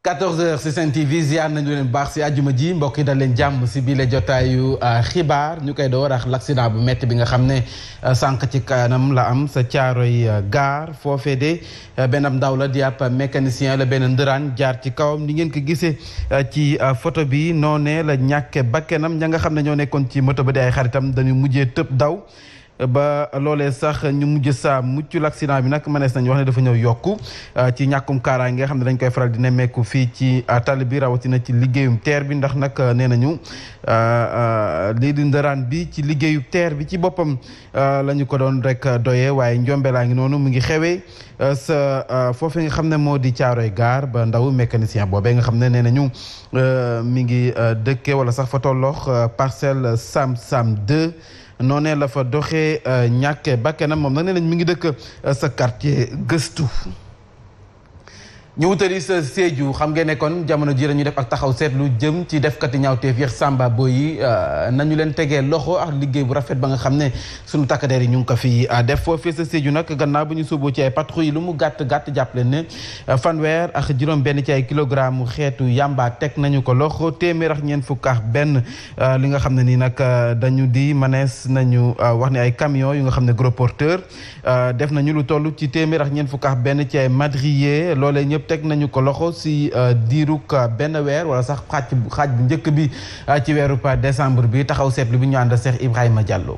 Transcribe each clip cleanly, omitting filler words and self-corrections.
14h ci Sen TV ziar nañu leen baax ci àjjuma ji mbokk yi dal leen jàmm ci biir jotaayu xibaar ñu koy door ak l'accident bu métti bi nga xam ne sànq ci kanam la am sa caaroy gaar foofee de benn ndaw la di ab mécanicien la benn ndëraan jaar ci kawam ni ngeen ko gisee ci photo bi noonee la ñàkke bakkenam ña nga xam ne ñoo nekkoon ci moto ba di ay xaritam dañu mujjee tëb daw ba loolee sax ñu mujj saa mucc l'accident bi nag mënees nañu wax ne dafa ñëw yokku ci ñàkkum kaaraange nga xam ne dañ koy faral di nemmeeku fii ci tali bi rawatina ci liggéeyum teer bi ndax nag nee nañu lii di ndëraan bi ci liggéeyu teer bi ci boppam la ñu ko doon rek doyee waaye njombe laa ngi noonu mu ngi xewee sa foofu nga xam ne moo di caaroy gaar ba ndaw mécanicien boobee nga xam ne nee nañu mi ngi dëkke wala sax fa tolloox parcelle Sam 2 noonee la fa doxee ñàkke bakkanam moom nag nee nañ mi ngi dëkk sa quartier gëstu ñu wutali sa Sédhiou xam ngeen ne kon jamono ji ñu def ak taxaw seetlu jëm ci defkati ñaawteef yi Samba Boy yi nañu leen tegee loxo ak liggéey bu rafet ba nga xam ne sunu takkadeer yi ñu ngi ko fi def foofee sa Sédhiou nag gannaaw bu ñu sóoboo ci ay patrouille lu mu gàtt jàpp leen ne fanweer ak juróom benn ci ay kilogramme xeetu yamba teg nañu ko loxo téeméer ak ñeent fukk ak benn li nga xam ne nii nag dañu di manees nañu wax ne ay camion yu nga xam ne gros porteur def nañu lu toll ci téeméer ak ñeent fukk ak benn ci ay madrier loolee ñëpp teg nañu ko loxo si diirug benn weer wala sax xaaj bu njëkk bi ci weeru décembre bi taxaw seetlu bi ñu ànd Cheikh Ibrahima Diallo.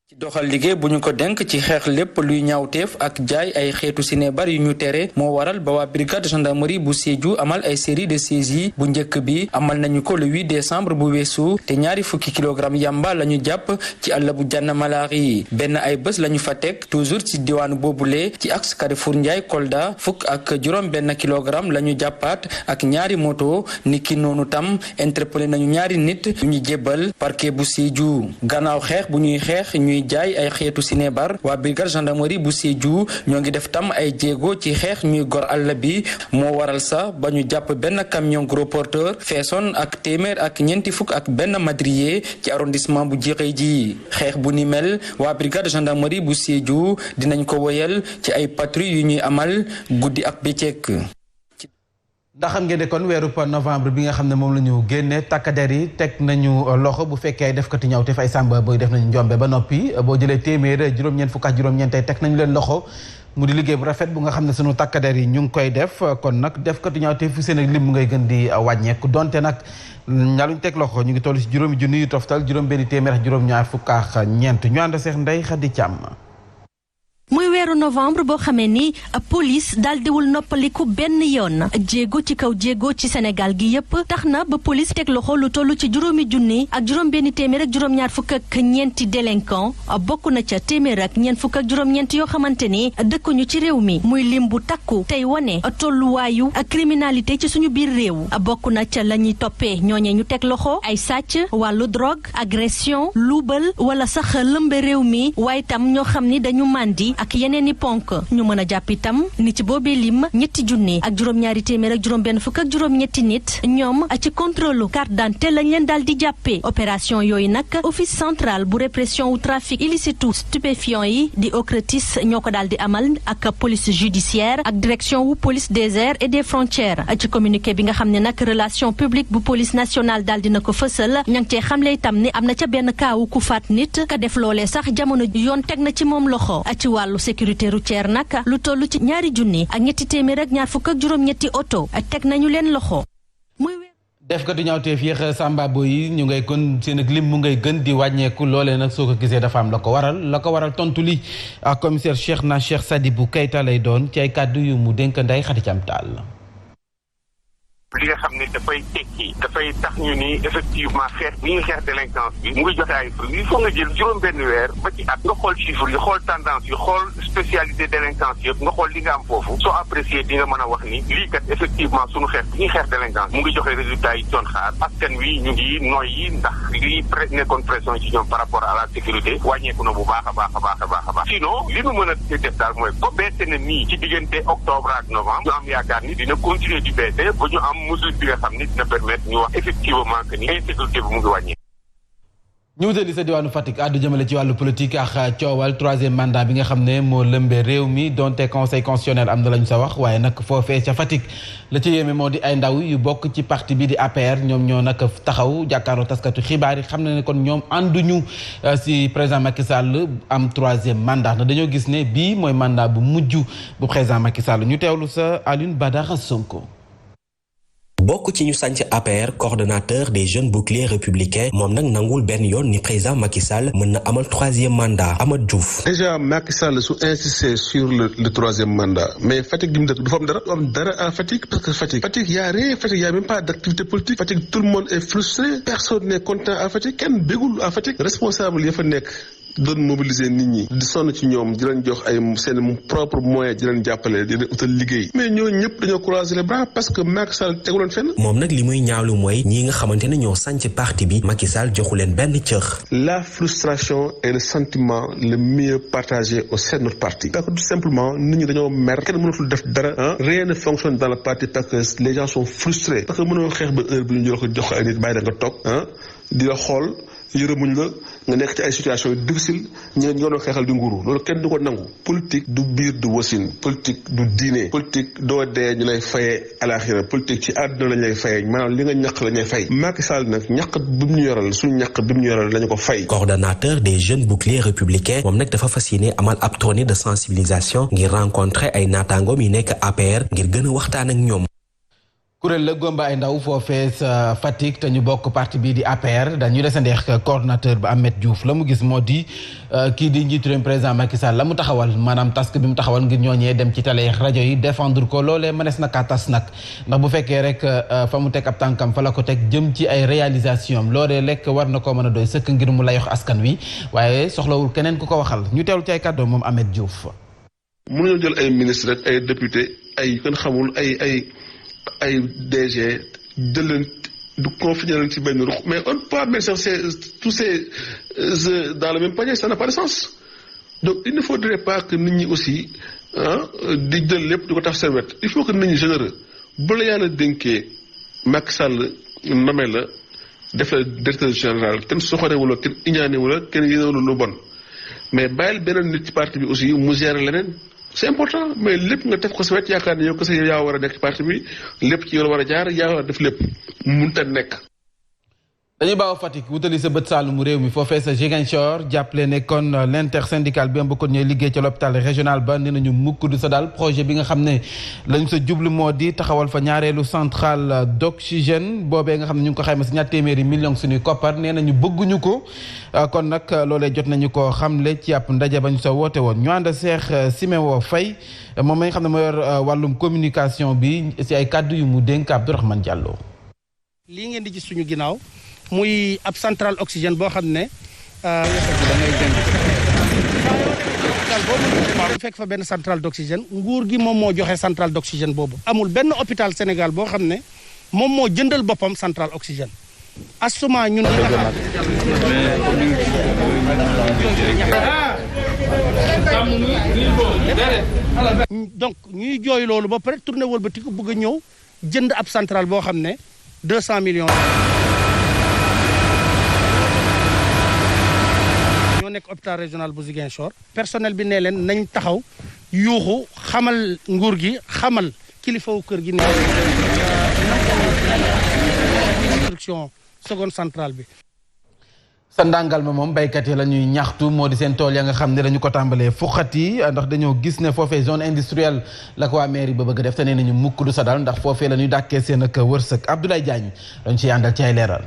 ci doxal liggéey bu ñu ko denk ci xeex lépp luy ñaawteef ak jaay ay xeetu sinébar yu ñu tere moo waral ba waa brigade gendarmerie bu Sédhiou amal ay série de saisies bu njëkk bi amal nañu ko le 8 décembre bu weesu te ñaari fukki kilogramme yamba la ñu jàpp ci àll bu Janna Malari benn ay bés la ñu fa teg toujours ci diwaanu boobule ci axe Carrefour Ndiaye Kolda fukk ak juróom benn kilogramme la ñu jàppaat ak ñaari moto niki noonu tam interpellé nañu ñaari nit yu ñu jébbal parquet bu Sédhiou gannaaw xeex bu ñuy xeex ñuy jaay ay xeetu sinébar waa brigade gendarmerie bu Sédhiou ñoo ngi def tam ay jéego ci xeex ñuy gor àll bi moo waral sa ba ñu jàpp benn camion gros porteur feesoon ak téeméer ak ñeenti fukk ak benn madrier ci arrondissement bu Jixéy ji xeex bu ni mel waa brigade gendarmerie bu Sédhiou dinañ ko woyal ci ay patrouille yu ñuy amal guddi ak bëccëg. ndax xam ngeen ne kon weeru novembre bi nga xam ne moom la ñu génne takkader yi teg nañu loxo bu fekkee ay defkati ñaawteef ay Samba Boy def nañu njombe ba noppi boo jëlee téeméer juróom-ñeent fukk ak juróom-ñeent teg nañu leen loxo mu di liggéey bu rafet bu nga xam ne sunu takkader yi ñu ngi koy def kon nag defkati ñaawteef fu seen ak lim mu ngay gën di wàññeeku donte nag ñaaluñ teg loxo ñu ngi toll si juróomi junni yu toftal juróom benn téeméer ak juróom-ñaar fukk ak ñeent ñu ànd Seex Ndey Xadi Càmm. muy weeru novembre boo xamee ni police daal diwul noppaliku benn yoon jéego ci kaw jéego ci Sénégal gi yépp tax na ba police teg loxo lu toll ci juróomi junni ak juróom benn téeméer ak juróom-ñaar fukk ak ñeenti délinquant bokk na ca téeméer ak ñeent fukk ak juróom-ñeent yoo xamante ni dëkkuñu ci réew mi muy lim bu takku tey wane tolluwaayu criminalité ci suñu biir réew bokk na ca la ñuy toppee ñooñee ñu teg loxo ay sàcc wàllu drogue agression luubal wala sax lëmbe réew mi waaye tam ñoo xam ni dañu màndi ak yeneen i ponk ñu mën a jàpp itam ni ci boobee lim ñetti junni ak juróom-ñaari téeméer ak juróom-benn fukk ak juróom-ñetti nit ñoom ci contrôle carte d'identité lañ leen daal di jàppee opération yooyu nag office central bu répression wu trafic illicite stupéfiant yi di OCRTIS ñoo ko daal di amal ak police judiciaire ak direction wu police des airs et des frontières ci communiqué bi nga xam ne nag relation publique bu police nationale daal dina ko fësal ña ngi cee xamle itam ni am na ca benn kaawu ku faat nit ka def loolee sax jamono yoon teg na ci moom loxo ci wàllu sécurité routière nag lu toll ci ñaari junni ak ñetti téeméer ak ñaar fukk ak juróom-ñetti oto teg nañu leen loxo. def ko di ñaawteef yéex Samba Boy yi ñu ngay kon seen ak lim mu ngay gën di wàññeeku loolee nag soo ko gisee dafa am la ko waral tontu li ak commissaire Cheikh Sadibou Keita lay doon ci ay kàddu yu mu dénk Ndeye Khady Thiam Tall. li nga xam ne dafay tekki dafay tax ñu ni effectivement xeex bi ñuy xeex délinquance bi mu ngi joxe ay fruits il faut nga jël juróom benn weer ba ci at nga xool chiffres yi xool tendance yi xool spécialité délinquance yëpp nga xool li nga am foofu soo apprécié di nga mën a wax ni lii kat effectivement suñu xeex bi ñuy xeex délinquance mu ngi joxe résultats yi doon xaar askan wi ñu ngi noyyi ndax lii nekkoon pression ci ñoom par rapport à la sécurité wàññeeku na bu baax a baax sinon li nu mën a def daal mooy ko baisse na nii ci diggante octobre ak novembre ñu am yaakaar ni dina continuer di baisse ba ñu am mesure bi nga xam ni dina permettre ñu wax effectivement que ni insécurité bi mu ngi wàññi. ñu wutali sa diwaanu Fatick àddu jëmale ci wàllu politique ak coowal troisième mandat bi nga xam ne moo lëmbee réew mi donte conseil constitutionnel am na lañu sa wax waaye nag foofee ca Fatick la ci yéeme moo di ay ndaw yu bokk ci parti bi di APR ñoom ñoo nag taxaw jàkkaarloo taskatu xibaar yi xam ne kon ñoom ànduñu si président Macky Sall am troisième mandat na dañoo gis ne bii mooy mandat bu mujj bu président Macky Sall ñu teewlu sa Alioune Badara Sonko. bokk ci ñu sànc APR coordonnateur des jeunes boucliers républicains moom nag nangul benn yoon ni président Macky Sall mën na amal troisième mandat Amath Diouf. déjà Macky Sall su insister sur le troisième mandat mais Fatick gi mu dëkk du fa am dara à Fatick parce que Fatick y a rien Fatick y a même pas d'activité politique Fatick tout le monde est frustré personne n'est content à Fatick kenn bégul à Fatick responsable ya fa nekk doon mobiliser nit ñi di sonn ci ñoom di leen jox ay seen propre moyen di leen jàppale di leen utal liggéey mais ñooñu ñëpp dañoo croiser les bras parce que Macky Sall teguloon fenn. moom nag li muy ñaawlu mooy ñi nga xamante ne ñoo sànc parti bi Macky Sall joxu leen benn cër. la frustration est le sentiment le mieux partagé au sein de notre parti. parce que tout simplement nit ñi dañoo mer kenn mënatul def dara rien ne fonctionne dans le parti parce que les gens sont frustrés parce que mënoo xeex ba heure bi ñu jox ko ay nit bàyyi da nga toog di la xool. yërëmuñ la nga nekk ci ay situation yu difficile ñi nga doon xeexal di nguuru loolu kenn du ko nangu politique du biir du wasin politique du diine politique doo dee ñu lay fayee alaxira politique ci àdduna lañ lay fayee maanaam li nga ñaq la ñuy fay Macky Sall nag ñaq bi mu ñu yoral suñu ñaq bi mu ñu yoral lañu ko fay. coordonnateur des jeunes boucliers républicains moom nag dafa fas yéene amal ab tournée de sensibilisation ngir rencontrer ay naataangoom yi nekk APR ngir gën a waxtaan ak ñoom. kuréel la gomba ay ndaw foofee sa Fatick te ñu bokk parti bii di APR dañuy desandeex coordonnateur ba Amath Diouf la mu gis moo di kii di njiitu réew président Macky Sall la mu taxawal maanaam task bi mu taxawal ngir ñooñee dem ci télé rajo yi défendre ko loolee mënees na kaa tas nag ndax bu fekkee rek fa mu teg ab tànkam fa la ko teg jëm ci ay réalisation am loolee lekk war na koo mën a doy sëkk ngir mu lay wax askan wi waaye soxlawul keneen ku ko waxal ñu teewlu ci ay kàddoom moom Amath Diouf. mënuñoo jël ay ministre rek ay député ay kenn xamul ay DG jël leen du confiner leen ci benn ruux mais on peut pas mettre tous ces dans le même panier ça n'a pas de sens donc il ne faudrait pas que nit ñi aussi di jël lépp di ko tax seen wet il faut que nit ñi généreux bu la yàlla dénkee Macky Sall namee la def la directeur général kenn soxorewula kenn iñaanewula kenn yéenewula lu bon mais bàyyil beneen nit ci parti bi aussi mu gérer leneen c'est important mais lépp nga def ko sa wet yaakaar ne yow kese yaa war a nekk ci parti bi lépp ci yow la war a jaar yaa war a def lépp mënut a nekk. dañuy baaw Fatick wutali sa bët saalumu réew mi foofee sa Ziguinchor jàppale ne kon l'intersyndical bi am ba kon ñooy liggéey ca l'hôpital régional ba nee nañu mukk du sa daal projet bi nga xam ne lañu sa jublu moo di taxawal fa ñaareelu centrale d'oxygène boobee nga xam ne ñu ngi ko xayma si 200 millions suñuy koppar nee nañu bëgguñu ko kon nag loolee jot nañu ko xamle ci ab ndaje bañ sa woote woon ñu ànd Cheikh Simewo Faye moom mi nga xam ne moo yor wàllum communication bi si ay kàddu yu mu dénk Abdourahmane Diallo. lii ngeen di gis suñu ginnaaw muy ab centrale oxygène boo xam ne boo fekk fa benn centrale d'oxygène nguur gi moom moo joxe centrale d'oxygène boobu amul benn hôpital Sénégal boo xam ne moom moo jëndal boppam centrale oxygène asuma ñun donc ñuy jooy loolu ba pare tourné wëlbatiku bëgg a ñëw jënd ab centrale boo xam ne 200 millions ñoo nekk hôpital régional bu Ziguinchor personnel bi nee leen nañ taxaw yuuxu xamal nguur gi xamal kilifawu kër gi ne construction seconde centrale bi. sa ndàngal ma moom baykat yi la ñuy ñaxtu moo di seen tool ya nga xam ne dañu ko tàmbalee fuxati ndax dañoo gis ne foofee zone industrielle la ko waa mairie ba bëgg def te nee nañu mukk du sa dal ndax foofee la ñuy dàkkee seen ak wërsëg Abdoulaye Diagne dañ ci àndal ci ay leeral.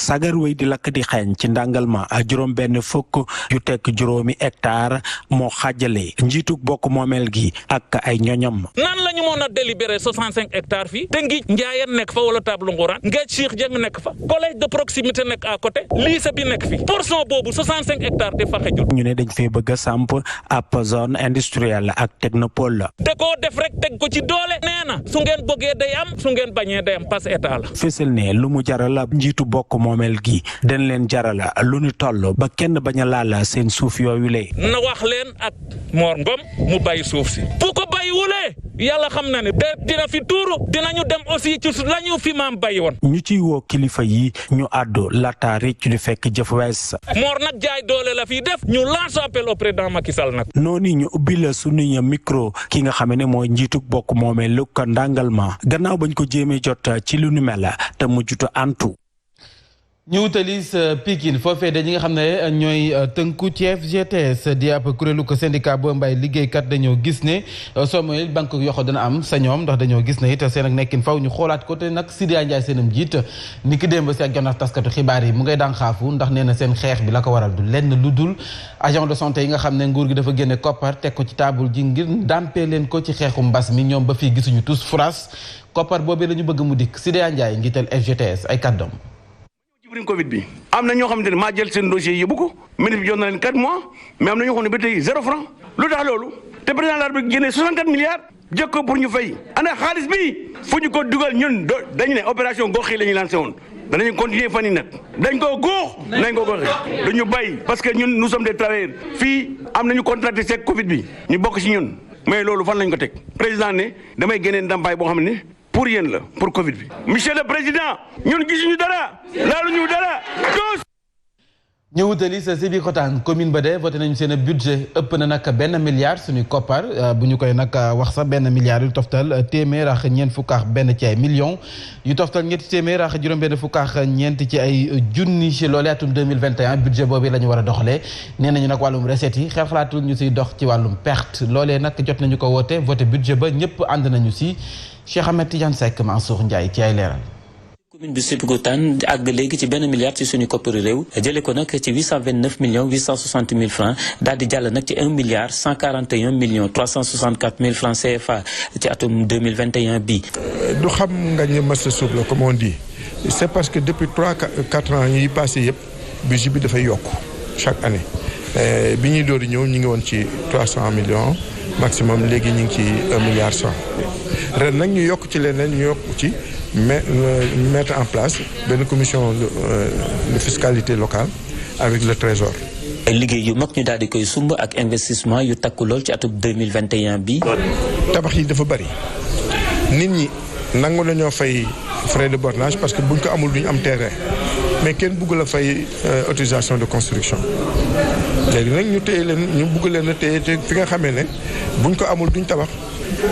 sagar wéy di lakk di xeeñ ci ndàngal ma juróom benn fukk yu tekk juróomi hectare moo xaajale njiitu bokk moomeel gi ak ay ñoñam. nan la ñu mën a délibéré 65 hectares fii te ngi njaayeen nekk fa wala table nguraan ngeej Cheikh Dieng nekk fa collège de proximité nekk à côté lycée bi nekk fi portion boobu 65 hectares te fa xejul. ñu ne dañ fee bëgg a samp ab zone industrielle ak technopole la. te koo def rek teg ko ci doole nee na su ngeen bëggee day am su ngeen bañee day am parce que état la. fësal ne lu mu jaral ab njiitu bokk moomeel gi dañ leen jaral lu ñu toll ba kenn bañ a laal seen suuf yooyu lee. na wax leen ak Mor Ngom mu bàyyi suuf si bu ko bàyyiwulee yàlla xam na ne dina fi tuuru dinañu dem aussi ci lañu fi maam bàyyi woon. ñu ciy woo kilifa yi ñu àddu laata rëcc di fekk jëf wees. Mor nag jaay doole la fi def ñu lance appel au président Macky Sall nag. noonu ñu ubbi la suñu micro ki nga xam ne mooy njiitu bokk moomee lu ko ndàngalma gannaaw bañ ko jéemee jot ci lu nu mel te mujjutu antu. ñu wutali sa Pikine foofee de ñi nga xam ne ñooy tënku ci FGTS di ab kuréelu ko syndicat bu mbay liggéeykat dañoo gis ne soo moyul banque yoxo dana am sa ñoom ndax dañoo gis ne it seen ak nekkin faw ñu xoolaat ko te nag Sidia Ndiaye seenam jiit ni ki démb si ak jonax taskatu xibaar yi mu ngay daan xaafu ndax nee na seen xeex bi la ko waral du lenn lu dul agent de santé yi nga xam ne nguur gi dafa génne koppar teg ko ci taabul ji ngir dàmpee leen ko ci xeexu mbas mi ñoom ba fii gisuñu tous France koppar boobee la ñu bëgg mu dikk Sidia Ndiaye njiital FGTS ay kàddoom. Covid bi am na ñoo xamante ne maa jël seen dossier yóbbu ko ministre bi jot na leen 4 mois mais am na ñoo xam ne ba tey 0 franc lu tax loolu te président de la République génnee 64 milliards jëkk ko pour ñu fay ana xaalis bi fu ñu ko dugal ñun dañu ne opération gox yi la ñuy lancé woon danañu continuer fan yi nag dañ koo góox nañ ko goxee duñu bàyyi parce que ñun nous sommes des travailleurs fii am nañu contracté seeg Covid bi ñu bokk si ñun mais loolu fan lañ ko teg président ne damay génnee ndàmpaay boo xam ne pour yéen la pour Covid bi. monsieur le président ñun gisuñu dara laaluñu dara tous. ñu wutali sa Sébikotane commune ba de voté nañu seen budget ëpp na nag benn milliard suñuy koppar bu ñu koy nag wax sax benn milliard yu toftal téeméer ak ñeent fukk ak benn ci ay millions yu toftal ñetti téeméer ak juróom-benn fukk ak ñeent ci ay junni ci loolee atum 2021 budget boobu la ñu war a doxalee nee nañu nag wàllum recette yi xel xalaatul ñu siy dox ci wàllum perte loolee nag jot nañu ko woote voté budget ba ñëpp ànd nañu si Cheikh Ahmed Tidiane Seck Mansour Ndiaye ci ay leeral. commune bi Sébikotane àgg léegi ci benn milliard ci suñu kopparu réew jëlee ko nag ci 829 millions 860 mille francs daal di jàll nag ci 1 milliard 141 millions 364 mille francs CFA ci atum 2021 bi. du xam nga ñu mës a suuf la comme on dit c'est parce que depuis 3-4 ans yi passé yëpp budget bi dafay yokk chaque année bi ñuy door ñëw ñu ngi woon ci 300 millions maximum léegi ñu ngi ci 1 milliard 100 ren nag ñu yokk ci leneen ñu yokk ci. mettre en place benn commission de fiscalité locale avec le trésor. liggéey yu mag ñu daal di koy sumb ak investissement yu takku lool ci atum 2021 bi. tabax yi dafa bari nit ñi nangu nañoo fay frais de bornage parce que buñ ko amul duñu am terrain mais kenn bugg la fay autorisation de construction léegi nag ñu téye leen ñu bugg leen a téye te fi nga xamee ne buñ ko amul duñ tabax.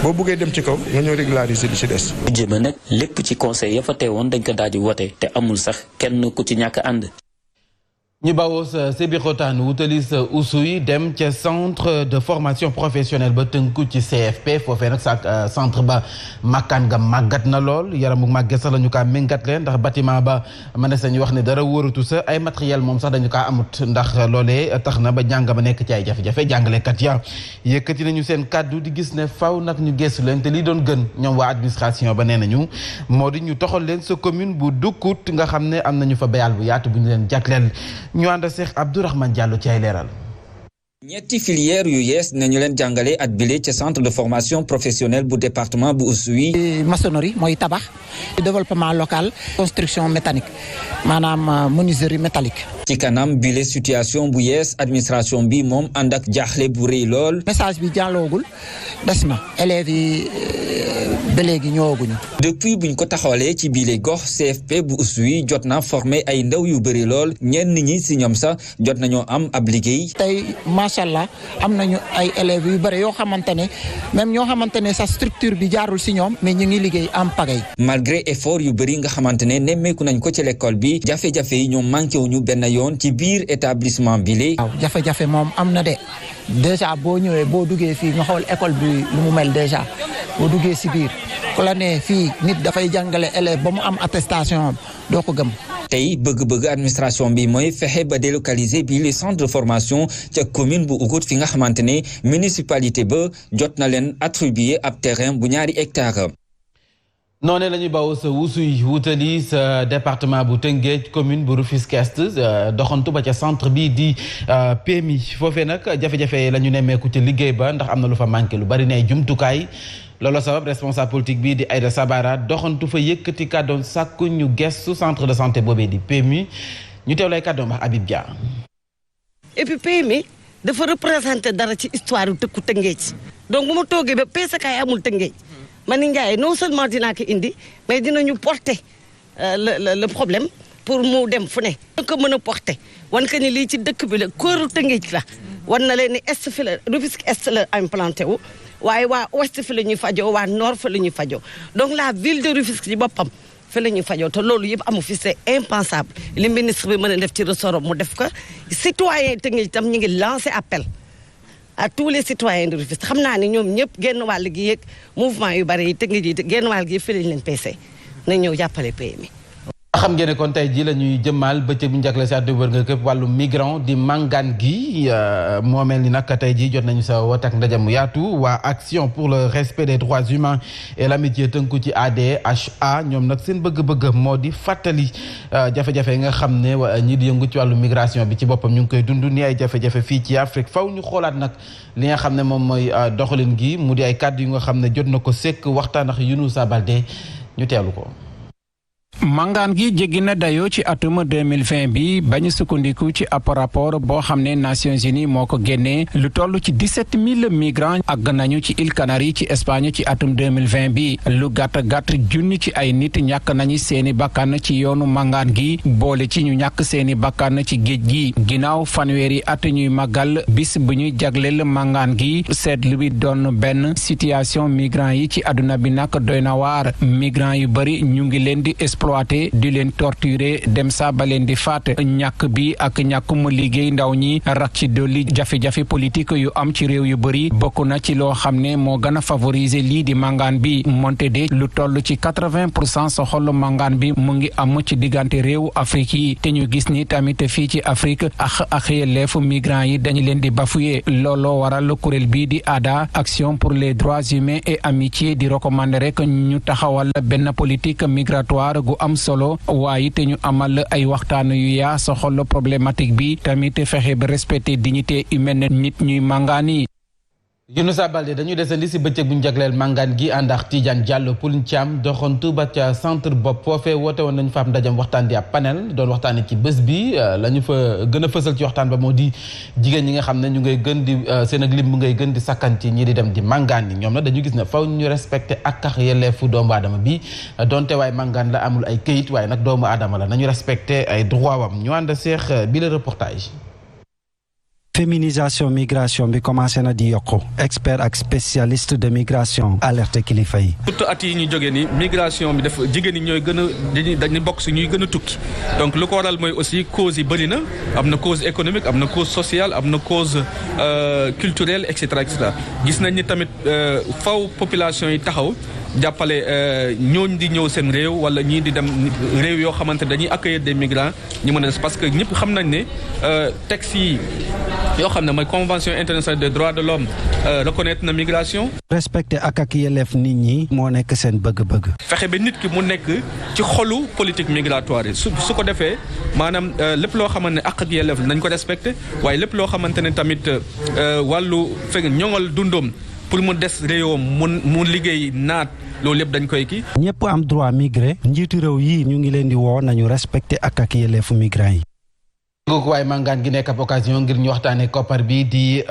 boo buggee dem ci kaw nga ñëw régulariser li ci des. budget ba nag lépp ci conseil ya fa teewoon dañ ko daal di wote te amul sax kenn ku ci ñàkk ànd. ñu bawoo sa Sébikotane wutali sa Oussouye dem ca centre de formation professionnelle ba tënku ci CFP foofee nag sa centre ba makkaan nga màggat na lool yaramu màgget sax la ñu kaa méngat leen ndax bâtiment ba mënees nañu wax ne dara wóoratu sa ay matériel moom sax dañu kaa amut ndax loolee tax na ba jàng ba nekk ci ay jafe-jafe jàngalekat ya yëkkati nañu seen kàddu di gis ne faw nag ñu gëstu leen te lii doon gën ñoom waa administration ba nee nañu moo di ñu toxal leen sa commune bu Dukkut nga xam ne am nañu fa bayal bu yaatu bu ñu leen jagleel ñu ànd Cheikh Abdourahmane Diallo ci ay leeral. ñetti filière yu yees nañu leen jàngale at bile ca centre de formation professionnelle bu département bu Oussouye. maçonnerie mooy tabax. développement local. construction mécanique maanaam menuiserie métallique. ci kanam bile situation bu yees administration bi moom ànd ak jaaxle bu rëy lool. message bi jàlloogul des na élèves yi ba léegi ñëwaguñu. depuis buñ ko taxawalee ci bile gox CFP bu Oussouye jot na formé ay ndaw yu bëri lool ñenn ñi si ñoom sax jot nañoo am ab liggéey. tey macha allah am nañu ay élèves yu bëri yoo xamante ne même ñoo xamante ne sa structure bi jaarul si ñoom mais ñu ngi liggéey am pagay. malgré effort yu bëri nga xamante ne nemmeeku nañ ko ci l'école bi jafe-jafe yi ñoom manqué wuñu benn yoon ci biir établissement bi li waaw jafe-jafe moom am na de déjà boo ñëwee boo duggee fii nga xool école bi lu mu mel déjà boo duggee si biir ku la ne fii nit dafay jàngale élève ba mu am attestation doo ko gëm. tey bëgg-bëgg administration bi mooy fexe ba délocaliser bi les centres de formation ca commune bu Oukout fi nga xamante ne municipalité ba jot na leen attribuer ab terrain bu 2 hectares. noonu la ñuy bawoo sa Oussouye wutali sa département bu Tëngéej commune bu Rufisque Est doxantu ba ca centre bi di PMI foofee nag jafe-jafe la ñu nemmeeku ci liggéey ba ndax am na lu fa manqué lu bari ne jumtukaay loolu sabab responsable politique bi di Aïda Sabara doxantu fa yëkkati kàddoom sàkku ñu gestu centre de santé boobee di PMI ñu teew lay kàddoom wax Habib Dia. et puis PMI dafa représenté dara ci histoire yu dëkku Tëngéej donc bu ma toogee ba PCK amul Tëngéej man ni Ndiaye non seulement dinaa ko indi mais dinañu porter le problème pour mu dem fu ne. ko mën a porter wan que ni lii ci dëkk bi la kóoru Tëngéej la wan na leen ni est fi la Rufisque est la implanté wu waaye waa ouest fi la ñuy fajoo waa nord fi la ñuy fajoo donc la ville de Rufisque ci boppam fi la ñuy fajoo te loolu yëpp amu fi c'est impensable li ministre bi mën a def ci ressort mu def ko citoyen Tëngéej tam ñu ngi lancé appel à tous les citoyens de Rufisque xam naa ne ñoom ñëpp genn wàll gi yeeg mouvement yu bari yi Tëngéej yi genn wàll gi yëpp fi lañ leen peese nañ ñëw jàppale PMI. xam ngeen ne kon tey jii la ñuy jëmmal bëccëg bu njëkk la si àdduna wërngal képp wàllu migrant di màngaan gi moo mel ni nag tey jii jot nañu sa woote ak ndaje mu yaatu waa action pour le respect des droits humains et l'amitié tënku ci ADHA ñoom nag seen bëgg-bëgg moo di fàttali jafe-jafe yi nga xam ne ñi di yëngu ci wàllu migration bi ci boppam ñu ngi koy dund ni ay jafe-jafe fii ci Afrique faw ñu xoolaat nag li nga xam ne moom mooy doxalin gi mu di ay kàddu yu nga xam ne jot na ko sekk waxtaan ak Younousa Baldé ñu teelu ko. mangaan gi jéggi na dayoo ci atum 2020 bi bañu sukkandiku ci ab rapport boo xam ne Nations Unies moo ko génnee lu toll ci 17 000 migrants àgg nañu ci îles Canaries ci Espagne ci atum 2020 bi lu gàtt junni ci ay nit ñàkk nañu seeni bakkan ci yoonu mangaan gi boole ci ñu ñàkk seeni bakkan ci géej gi ginnaaw fanweeri at ñuy màggal bis bu ñuy jagleel mangaan gi seetlu bi doon benn situation migrants yi ci àdduna bi nag doy na waar migrants yu bari ñu ngi leen di exploité di leen torturer dem saa ba leen di faat ñàkk bi ak ñàkkum liggéey ndaw ñi rak ci dolli jafe-jafe politique yu am ci réew yu bëri bokk na ci loo xam ne moo gën a favoriser lii di mangaan bi monte de lu toll ci 80% sa xolu mangaan bi mu ngi am ci diggante réew Afrique yi te ñu gis ni tamit fii ci Afrique ak yelleefu migrants yi dañu leen di bafoué looloo waral kuréel bii di ADHA Action pour les droits humains et amitié di recommander rek ñu taxawal benn politique migratoire gu am solo waaye te ñu amal ay waxtaan yu yaa soxal problématique bi tamit fexe ba respecter dignité humaine nit ñuy màngaani. Younousa Baldé dañuy desandi si bëccëg bu ñu jagleel màngaan gi ànd ak Tidiane Diallo Poul Thiam doxantu ba ca centre bopp foofee woote woon nañu fa am ndajam waxtaan di ab panel doon waxtaanee ci bés bi la ñu fa gën a fësal ci waxtaan ba moo di jigéen ñi nga xam ne ñu ngay gën di seen ak lim bu ngay gën di sakkanti ñi di dem di màngaan yi ñoom nag dañu gis ne faw ñu respecté ak yelleefu doomu aadama bi donte waaye màngaan la amul ay këyit waaye nag doomu aadama la nañu respecté ay droit wam ñu ànd seex bi le reportage. féminisation migration bi commencé na di yokku expert ak spécialiste de migration alerte kilifa yi. surtout at yi ñu jógee ni migration bi dafa jigéen ñi ñooy gën a dañuy bokk si ñuy gën a tukki donc lu ko waral mooy aussi cause yi bëri na am na cause économique am na cause sociale am na cause culturelle et cetera gis nañ ni tamit faw population yi taxaw. jàppale ñooñ di ñëw seen réew wala ñii di dem réew yoo xamante dañuy accueillir des migrants ñu mën a des parce que ñëpp xam nañ ne texte yi yoo xam ne mooy convention internationale des droits de l'homme reconnaître na migration. respecté ak yelleef nit ñi moo nekk seen bëgg-bëgg. fexe ba nit ki mu nekk ci xolu politique migratoire yi su ko defee maanaam lépp loo xamante ne ak yelleef nañ ko respecté waaye lépp loo xamante ne tamit wàllu fekk ñoŋal dundoom pour mu des réewam mu liggéey naat. loolu lépp dañ koy kii. ñëpp am droit migrer njiitu réew yi ñu ngi leen di woo nañu respecté ak yelleefu migrants yi. googu waaye màngaan gi nekk ab occasion ngir ñu waxtaanee koppar bi di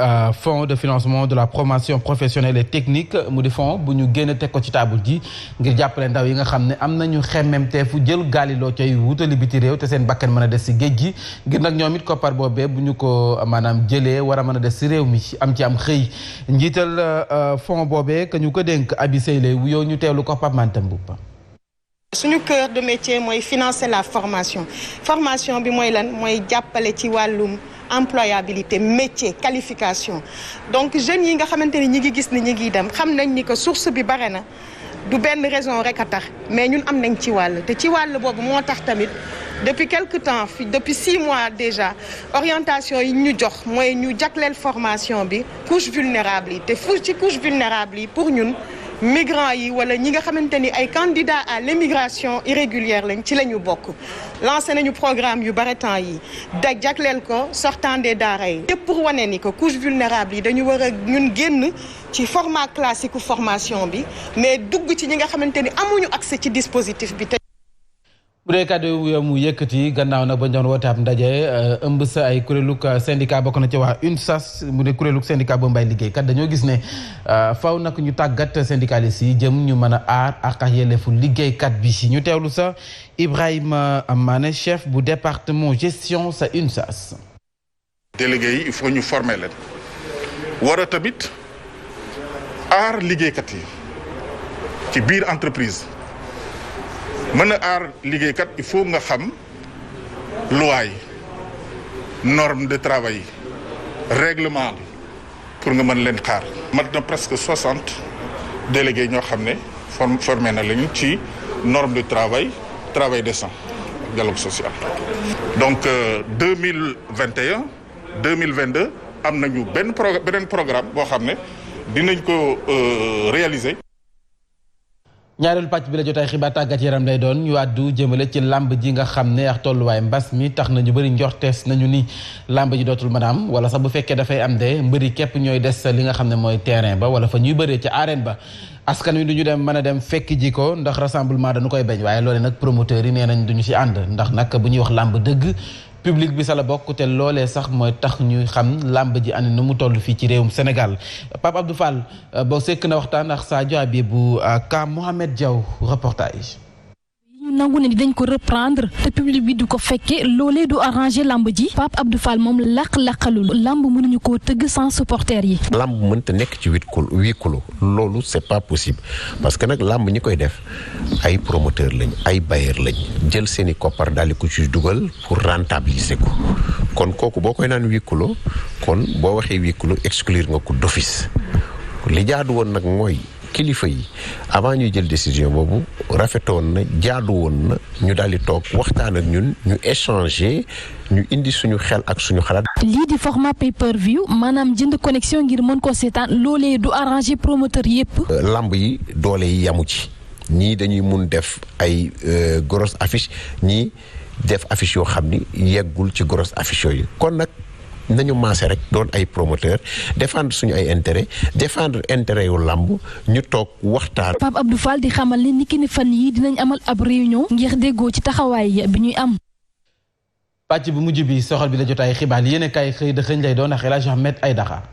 fonds de financement de la promotion professionnelle et technique mu di fonds bu ñu génn teg ko ci taabul ji ngir jàppale ndaw yi nga xam ne am nañu xemmemteefu jël gaaliloo cay wutali biti réew te seen bakkan mën a des si géej gi ngir nag ñoom it koppar boobee bu ñu ko maanaam jëlee war a mën a des si réew mi am ci am xëy njiital fonds boobee que ñu ko dénk Abi Seyle wu yow ñu teewlu ko Pape Mantem Mboup. suñu cœur de métier mooy financer la formation bi mooy lan mooy jàppale ci wàllum employabilité métier qualification donc jeunes yi nga xamante ni ñi ngi gis ni ñi ngi dem xam nañ ni que source bi bare na du benn raison rek a tax mais ñun am nañ ci wàll te ci wàll boobu moo tax tamit depuis quelque temps depuis 6 mois déjà orientation yi ñu jox mooy ñu jagleel formation bi couche vulnérable yi te ci couche vulnérable yi pour ñun migrants yi wala ñi nga xamante ni ay candidats à l'immigration irrégulière lañ ci la ñu bokk lancé nañu programme yu bare temps yi jagleel ko sortant des daara yi yëpp pour wane ni que couche vulnérable yi dañu war a ñun génn ci format classique formation bi mais dugg ci ñi nga xamante ni amuñu accès ci dispositif bi. bu dee kàddu mu yëkkati gannaaw nag ba ñu doon woote ab ndaje ëmb sa ay kuréelug syndicat bokk na ci waa UNSAS mu ne kuréelug syndicat ba mbay liggéeykat dañoo gis ne faw nag ñu tàggat syndicalistes yi jëm ñu mën a aar ak yelleefu liggéeykat bi ñu teewlu sa Ibrahima Mané chef bu département gestion sa UNSAS. délégués yi il faut ñu former leen war a tamit aar liggéeykat yi ci biir entreprise. mën a aar liggéeykat il faut nga xam loi yi norme de travail yi règlement bi pour nga mën leen xaar. mat na presque 60 délégués ñoo xam ne formé na lañu ci norme de travail décent dialogue social. donc 2021 2022 am nañu beneen programme boo xam ne dinañ ko réaliser. ñaareelu pàcc bi la jotaay xibaar tàggat yaram lay doon ñu àddu jëmale ci làmb ji nga xam ne ak tolluwaay mbas mi tax na ñu bëri njortees nañu ni làmb ji dootul mën a am wala sax bu fekkee dafay am de mbëri képp ñooy des li nga xam ne mooy terrain ba wala fa ñuy bëree ci arène ba askan wi du ñu dem mën a dem fekk ji ko ndax rassemblement dañu koy bañ waaye loole nag promoteurs yi nee nañ duñu ci ànd ndax nag bu ñuy wax làmb dëgg public bi sa la bokk te loolee sax mooy tax ñuy xam làmb ji ani na mu toll fii ci réewum Sénégal Pape Abdou Fall boo sekk na waxtaan ak Sadio Habibou Ka Mohamed Diaw reportage. ñu nangu ne dañ ko reprendre te public bi du ko fekkee loolee du arranger lamb ji Pape Abdou Fall moom laq-laqalul lamb mënuñu koo tëgg sans supporters yi. lamb mënta nekk ci huis clos loolu c'est pas possible parce que nag lamb ñi koy def ay promoteur lañ ay bailleur lañ jël seen i koppar daal di ko ci dugal pour rentabiliser ko kon kooku boo koy naan huis clos kon boo waxee huis clos exclure nga ko d'office li jaadu woon nag mooy. kilifa yi avant ñuy jël décision boobu rafetoon na jaadu woon na ñu daal di toog waxtaan ak ñun ñu échanger ñu indi suñu xel ak suñu xalaat. lii di format pay-per-view maanaam jënd connexion ngir mën koo seetaan loolee du arranger promoteur yépp. lamb yi doole yi yamu ci ñii dañuy mun def ay grosse affiche ñii def affiche yoo xam ni yeggul ci grosse affiche yooyu kon nag. nañu maase rek doon ay promoteur défendre suñu ay intérêt défendre intérêt yu làmb ñu toog waxtaan. Pape Abdou Fall di xamal ni niki ni fan yi dinañ amal ab réunion ngir déggoo ci taxawaay bi ñuy am. pàcc bu mujj bi soxal bi la jotaay xibaar yéen a kaay xëy dëxëñ lay doon ak El Hadj Ahmed Aïdara.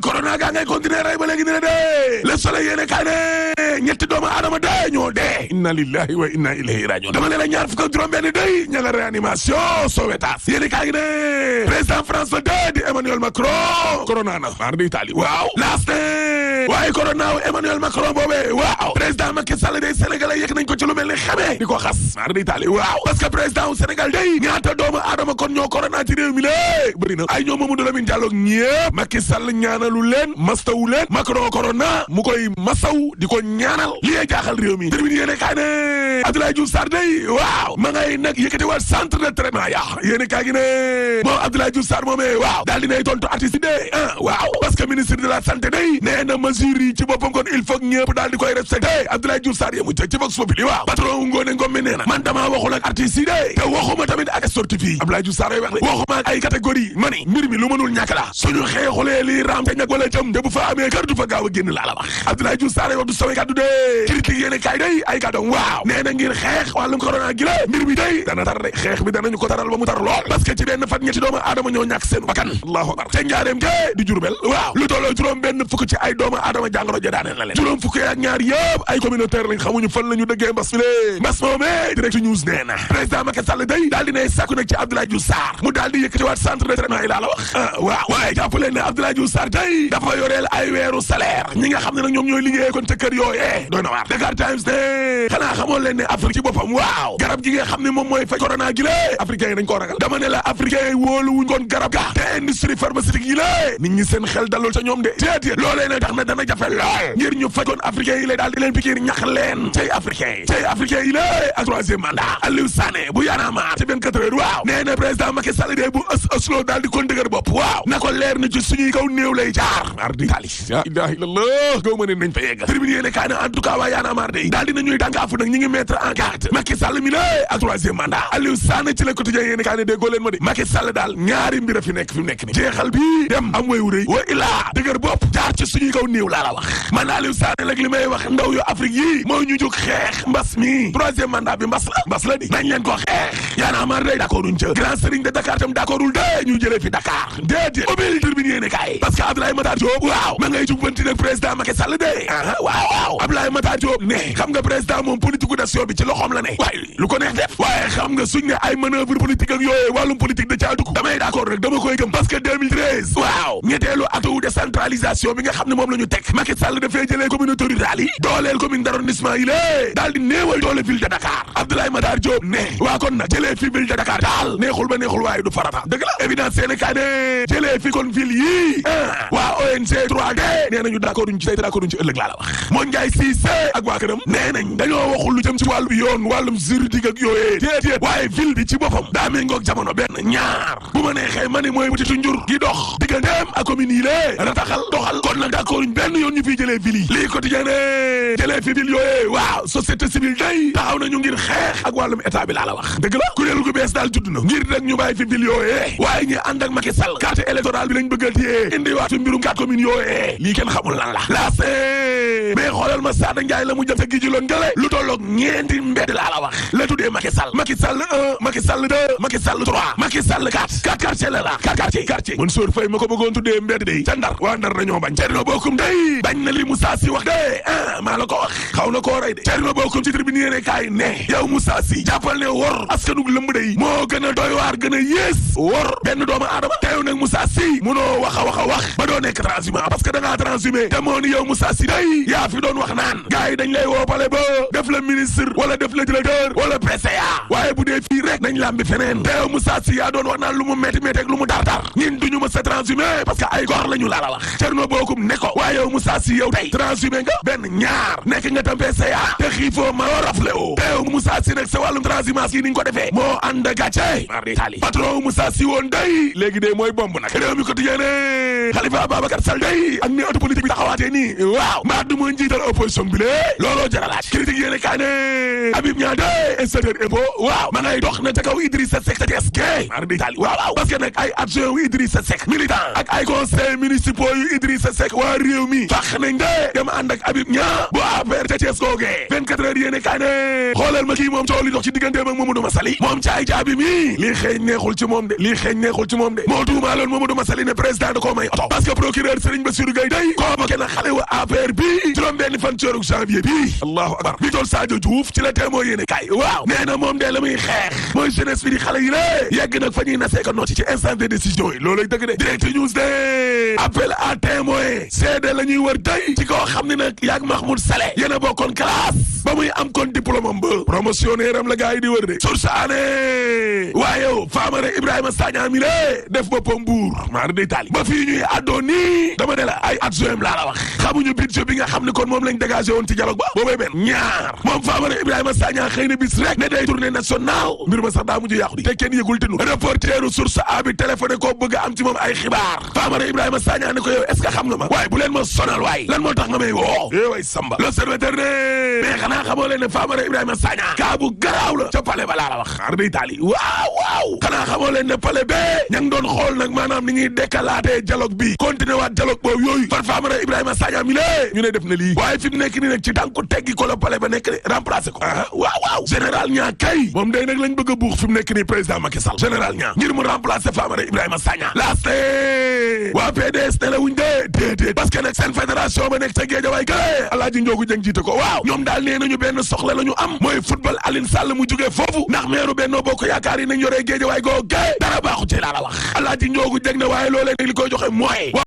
corona gaa ngay continuer rey ba léegi dina dee Le Soleil yéene kaay ne ñetti doomu aadama dee ñoo dee inna lillahi wa inna ilayhi rajiun dama ne la ñaar fukk ak juróom-benn day ña nga réanimation Sowétas yéene kaay ne président France la dee di Emmanuel Macron corona na mar di Italie waaw laas ne waaye corona wu Emmanuel Macron boobee waaw président Macky Sall day Sénégalais yëg nañ ko ci lu mel ni xamee di ko xas mar di Italie waaw parce que président wu Sénégal day ñaata doomu aadama kon ñoo corona ci réew mi lée bëri na ay ñoom Mamadou Lamine Diallo ñëpp Macky Sall ñaanalu leen mastawu leen Macron corona mu koy masaw di ko ñaanal li jaaxal réew mi termine yéene kaay ne Abdoulaye Diouf Sarr day waaw ma ngay nag yëkkati waat centre de traitement ya yéene kaay gi ne moom Abdoulaye Diouf Sarr moomee waaw daal dinay tontu artiste yi de waaw parce que ministre de la santé day nee na mesures yi ci boppam kon il faut que ñëpp daal di koy respecté Abdoulaye Diouf Sarr yemu ca ci Vox Populi waaw patron Ngoné Ngom mi nee na man damaa waxul ak artiste yi de te waxuma tamit ak sportif yi Abdoulaye Diouf Sarr wax de waxuma ak ay catégorie mani mbir mi lu mënul ñàkk la suñu xeexulee lii raam te ñag wala jëm te bu fa amee kër du fa gaaw a génn laa la wax Abdoulaye Diouf Sarr wax du samay kàddu de critique yéene kaay day ay kàddoom waaw nee na ngir xeex wàllum corona gi la mbir mi day dana tar de xeex bi danañu ko taral ba mu tar lool parce que ci benn fan ñetti doomu aadama ñoo ñàkk seen bakkan allahu akbar te njaareem ke di Jurbel waaw lu tolloo juróom benn fukk ci ay doomu aadama jàngoro ja daaneel na leen juróom fukk ak ñaar yëpp ay communautaire lañ xamuñu fan la ñu dëggee mbas mi lée mbas moomee direct news nee na président Macky Sall day daal dinay sàkku nag ci Abdoulaye Diouf Sarr mu daal di yëkkatiwaat centre de traitement yi laa la wax waaw waaye jàpp leen ne Abdoulaye Diouf Sarr day dafa yoreel ay weeru salaire ñi nga xam ne nag ñoom ñooy liggéeyee kon ca kër yooyee doy na waar Dakar Times ne xanaa xamoon leen ne Afrique ci boppam waaw garab gi nga xam ne moom mooy faj corona gi lée africain yi dañ koo ragal dama ne la africain yi wóolu wuñ kon garab ga te industrie pharmaceutique yi lée nit ñi seen xel dalul ca ñoom de déedéet loolee nag tax na dana jafe lool ngir ñu fekkoon africain yi lay daal di leen pikiir ñax leen cay africain yi lay ak troisième mandat Aliou Sané bu Y'en a marre ci 24 heures waaw nee na président Macky Sall de bu ësloo daal di kon dëgër bopp waaw na ko leer na ci suñuy kaw néew lay jaar mardi tali la ilaha illallah gaw ma ne nañ fa yegg tribune yéene kaa ne en tout cas waa Y'en a marre de daal di nañuy dànkaafu nag ñi ngi mettre en garde Macky Sall mi lay ak troisième mandat Aliou Sané ci le quotidien yéene kaa ne déggoo leen ma de Macky Sall daal ñaari mbir a fi nekk ni jeexal bi dem am way wu rëy wa ilaa dëgër bopp jaar ci suñuy kaw néew laa la wax man Aliou Sané nag li may wax ndaw yu Afrique yi mooy ñu jóg xeex mbas mi troisième mandat bi mbas la di nañ leen ko xeex Y'en a marre day d'accorduñ ca grand serigne de Dakar tam d'accordul de ñu jëlee fi Dakar déedéet ubbil tribune yéene kaay parce que Abdoulaye Matar Diop waaw ma ngay jubbanti nag président Macky Sall de waaw Abdoulaye Matar Diop ne xam nga président moom politique nation bi ci loxoom la ne waaye lu ko neex def waaye xam nga suñ ne ay manœuvre politique ak yooyu wàllum politique da caa dugg damay d'accord rek dama koy gëm parce que 2013 waaw ñetteelu atu décentralisation bi nga xam ne moom la ñu teg Macky Sall dafay jëlee communauté rurale yi dooleel commune d'arrondissement yi lée daal di néewal doole ville de Dakar Abdoulaye Matar Diop ne waa kon nag jëlee fi ville de Dakar daal neexul ba neexul waaye du farata dëgg la évidence Sénégal ne jëlee fi kon ville yii waa ONG 3D nee nañu d'accord duñ ci tey d'accord duñ ci ëllëg laa la wax Mon Ndiaye Cissé ak waa këram nee nañ dañoo waxul lu jëm ci wàllu yoon wàllum juridique ak yooyee déedéet waaye ville bi ci boppam daa méngoog jamono benn ñaar bu ma neexee ma ne mooy butitu njur gi dox digganteem ak commune yi lée rataxal doxal kon nag d'accord duñ benn yoon ñu fiy jëlee ville yi lii quotidien ne jëlee fi ville yooyee waaw société civile day taxaw nañu ngir xeex ak wàllum état bi laa la wax dëgg la kuréel gu bees daal judd na ngir nag ñu bàyyi fi ville yooyee waaye ñi ànd ak Macky Sall carte électorale bi lañ bëgg a téye indi waat fi mbirum 4 communes yooyee lii kenn xamul lan la mais xoolal ma Sada Ndiaye la mu jëm sa gi ji loon gële lu tolloog ñeenti mbedd laa la wax la tuddee Macky Sall 1 Macky Sall 2 Macky Sall 3 Macky Sall 4 quartier la 4 quartier Mansour Faye ma ko bëggoon tuddee mbedd day ca Ndar waa Ndar nañoo bañ Thierno Bocoum day bañ na li Moussa Sy wax de maa la ko wax xaw na koo rey de Thierno Bocoum ci tribune yéene kaay ne yow Moussa Sy jàppal ne wor askanug lëmb day moo gën a doy waar gën a yées wor benn doomu aadama te yow nag Moussa Sy munoo wax a wax ba doo nekk transhumant parce que da ngaa transhumé te moo ni yow Moussa Sy day yaa fi doon wax naan gars yi dañ lay woo pale ba def la ministre wala def la directeur wala PCA waaye bu dee fii rek nañ lambi feneen te yow Moussa Sy yaa doon wax naan lu mu métti ak lu mu dar ñin duñu ma sa transhumé parce que ay góor la ñu la wax Thierno Bocoum ne ko waaye yow Moussa Sy yow tey transhumé nga benn ñaar nekk nga tam PCA te xiifoo ma rafle o te yow Moussa Sy nag sa wàllum transhumance yi ni ñu ko defee moo ànd gàcce mardi tali patron Moussa Sy woon day léegi de mooy bomb nag réew mi quotidien ne Khalifa Ababacar Sall day ak ni auto politique bi taxawaatee nii waaw mbaa du mooy njiital opposition bi lée looloo jaralaaj critique yéene kaa ne Habib Niang de inspecteur impôt waaw ma ngay dox na ca kaw Idrissa Seck ta Thiès gay mardi tali waaw parce que nag ay adjoint yu Idrissa Seck militant ak ay conseils municipaux yu Idrissa Seck waa réew mi fax nañ de dem ànd ak Habib Niang bu affaire ca Thiès googee 24 heures yéene kaa ne xoolal ma kii moom coow li dox ci digganteem ak Mamadou Massaly moom caay jaabi mi lii xeeñ neexul ci moom de moo tuumaaloon Mamadou Massaly ne président da koo may oto parce que procureur Serigne Bassirou Gueye day convoqué na xale wa affaire bi juróom benn fan ci weeru janvier bi allahu akbar bi tool Sadio Diouf ci la témoin yéene kay waaw nee na moom de la muy xeex mooy jeunesse bi di xale yi lée yegg nag fa ñuy nasee ko nocci ci instant de décision yi looluy dëgg de direct news de appel à témoin seede la ñuy wër tey ci koo xam ne nag yaag Mahmoud Saleh yéen a bokkoon classe ba muy am kon diplôme am ba promotionnaire am la gars yi di wër de source année waaye Famara Ibrahima Sagna mi lée def boppam buur maar day taali ba fii ñuy addoo nii dama ne la ay adjoint laa la wax xamuñu budget bi nga xam ne kon moom lañ dégagé woon ci dialogue ba boobay benn ñaar moom Famara Ibrahima Sagna xëy na bis rek ne day tournée nationale mbir ma sax daa mujj yàqu di te kenn yëgul te nu reporteru source a bi téléphoné ko bëgg a am ci moom ay xibaar Famara Ibrahima Sagna ne ko yow est-ce que xam nga ma waaye bu leen ma sonal waay lan moo tax nga may woo way samba l'observateur ne mais xanaa xamoo leen ne Famara Ibrahima Sagna kaa bu garaaw la ca palais ba laa la wax xaar day taali waaw xanaa xamoo leen ne palais bee ña ngi doon xool nag maanaam ni ñuy décalaatee dialogue bi continuer waat dialogue boobu yooyu far Famara Ibrahima Sagna mi lée ñu ne def na lii waaye fi mu nekk nii nag ci tànku teggi ko la palais ba nekk de remplacé ko waaw général Niang kay moom day nag lañ bëgg a buux fi mu nekk nii président Macky Sall général Niang ngir mu remplacer Famara Ibrahima Sagna laaste waa PDS ne la wuñ dee déedéet parce que nag seen fédération ba nekk ca Guédiawaye gële Alaaji Njoogu Jeng jiite ko waaw ñoom daal nee nañu benn soxla la ñu am mooy football Aline Sall mu jógee foofu ndax meeru Benno Bokk Yaakaar yi nañ yoree Guédiawaye googu dara baaxu ci laa la wax Alaaji Njoogu Jeng ne waaye loolee li koy joxe mooy